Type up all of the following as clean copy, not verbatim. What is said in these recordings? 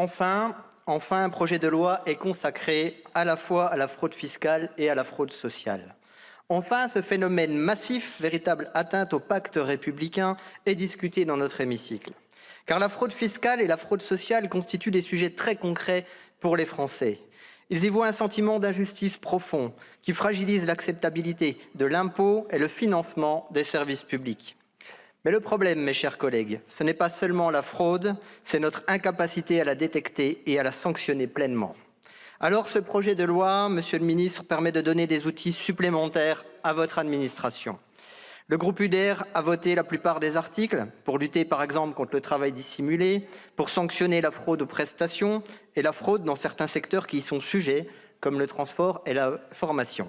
Enfin, un projet de loi est consacré à la fois à la fraude fiscale et à la fraude sociale. Enfin, ce phénomène massif, véritable atteinte au pacte républicain, est discuté dans notre hémicycle. Car la fraude fiscale et la fraude sociale constituent des sujets très concrets pour les Français. Ils y voient un sentiment d'injustice profond qui fragilise l'acceptabilité de l'impôt et le financement des services publics. Mais le problème, mes chers collègues, ce n'est pas seulement la fraude, c'est notre incapacité à la détecter et à la sanctionner pleinement. Alors ce projet de loi, Monsieur le Ministre, permet de donner des outils supplémentaires à votre administration. Le groupe UDR a voté la plupart des articles pour lutter par exemple contre le travail dissimulé, pour sanctionner la fraude aux prestations et la fraude dans certains secteurs qui y sont sujets, comme le transport et la formation.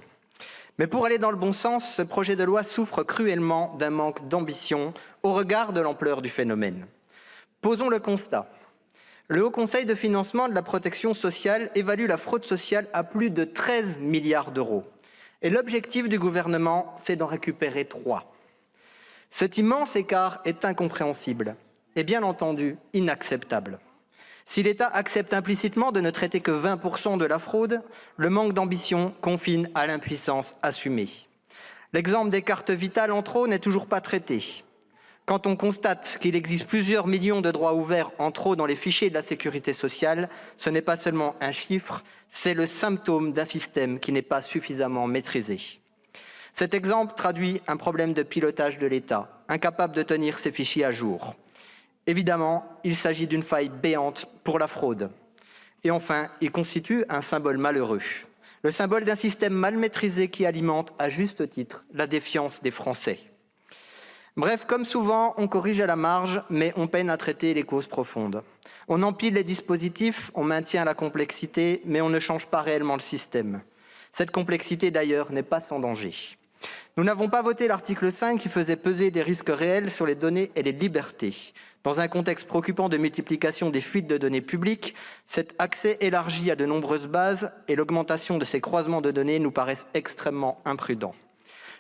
Mais pour aller dans le bon sens, ce projet de loi souffre cruellement d'un manque d'ambition au regard de l'ampleur du phénomène. Posons le constat. Le Haut Conseil de financement de la protection sociale évalue la fraude sociale à plus de 13 milliards d'euros. Et l'objectif du gouvernement, c'est d'en récupérer 3. Cet immense écart est incompréhensible et bien entendu inacceptable. Si l'État accepte implicitement de ne traiter que 20% de la fraude, le manque d'ambition confine à l'impuissance assumée. L'exemple des cartes vitales en trop n'est toujours pas traité. Quand on constate qu'il existe plusieurs millions de droits ouverts en trop dans les fichiers de la sécurité sociale, ce n'est pas seulement un chiffre, c'est le symptôme d'un système qui n'est pas suffisamment maîtrisé. Cet exemple traduit un problème de pilotage de l'État, incapable de tenir ses fichiers à jour. Évidemment, il s'agit d'une faille béante pour la fraude. Et enfin, il constitue un symbole malheureux. Le symbole d'un système mal maîtrisé qui alimente, à juste titre, la défiance des Français. Bref, comme souvent, on corrige à la marge, mais on peine à traiter les causes profondes. On empile les dispositifs, on maintient la complexité, mais on ne change pas réellement le système. Cette complexité, d'ailleurs, n'est pas sans danger. Nous n'avons pas voté l'article 5 qui faisait peser des risques réels sur les données et les libertés. Dans un contexte préoccupant de multiplication des fuites de données publiques, cet accès élargi à de nombreuses bases et l'augmentation de ces croisements de données nous paraissent extrêmement imprudents.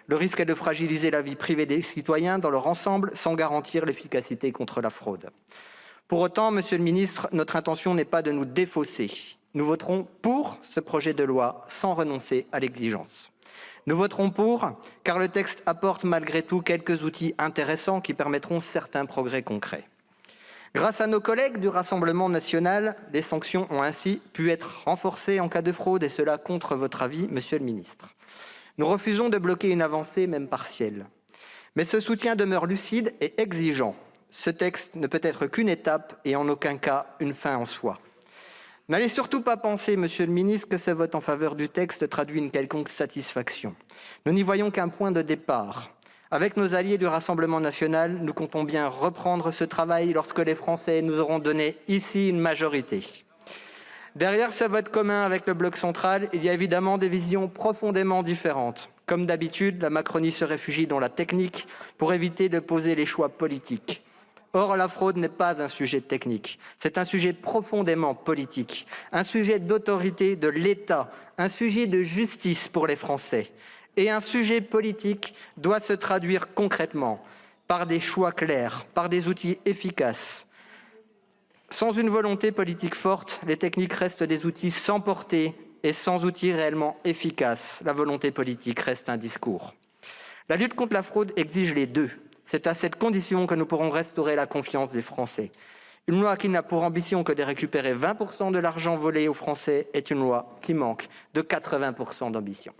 Le risque est de fragiliser la vie privée des citoyens dans leur ensemble sans garantir l'efficacité contre la fraude. Pour autant, Monsieur le Ministre, notre intention n'est pas de nous défausser. Nous voterons pour ce projet de loi sans renoncer à l'exigence. Nous voterons pour, car le texte apporte malgré tout quelques outils intéressants qui permettront certains progrès concrets. Grâce à nos collègues du Rassemblement national, les sanctions ont ainsi pu être renforcées en cas de fraude, et cela contre votre avis, Monsieur le Ministre. Nous refusons de bloquer une avancée, même partielle. Mais ce soutien demeure lucide et exigeant. Ce texte ne peut être qu'une étape et en aucun cas une fin en soi. N'allez surtout pas penser, Monsieur le Ministre, que ce vote en faveur du texte traduit une quelconque satisfaction. Nous n'y voyons qu'un point de départ. Avec nos alliés du Rassemblement national, nous comptons bien reprendre ce travail lorsque les Français nous auront donné ici une majorité. Derrière ce vote commun avec le bloc central, il y a évidemment des visions profondément différentes. Comme d'habitude, la Macronie se réfugie dans la technique pour éviter de poser les choix politiques. Or, la fraude n'est pas un sujet technique, c'est un sujet profondément politique, un sujet d'autorité de l'État, un sujet de justice pour les Français. Et un sujet politique doit se traduire concrètement par des choix clairs, par des outils efficaces. Sans une volonté politique forte, les techniques restent des outils sans portée et sans outils réellement efficaces. La volonté politique reste un discours. La lutte contre la fraude exige les deux. C'est à cette condition que nous pourrons restaurer la confiance des Français. Une loi qui n'a pour ambition que de récupérer 20% de l'argent volé aux Français est une loi qui manque de 80% d'ambition.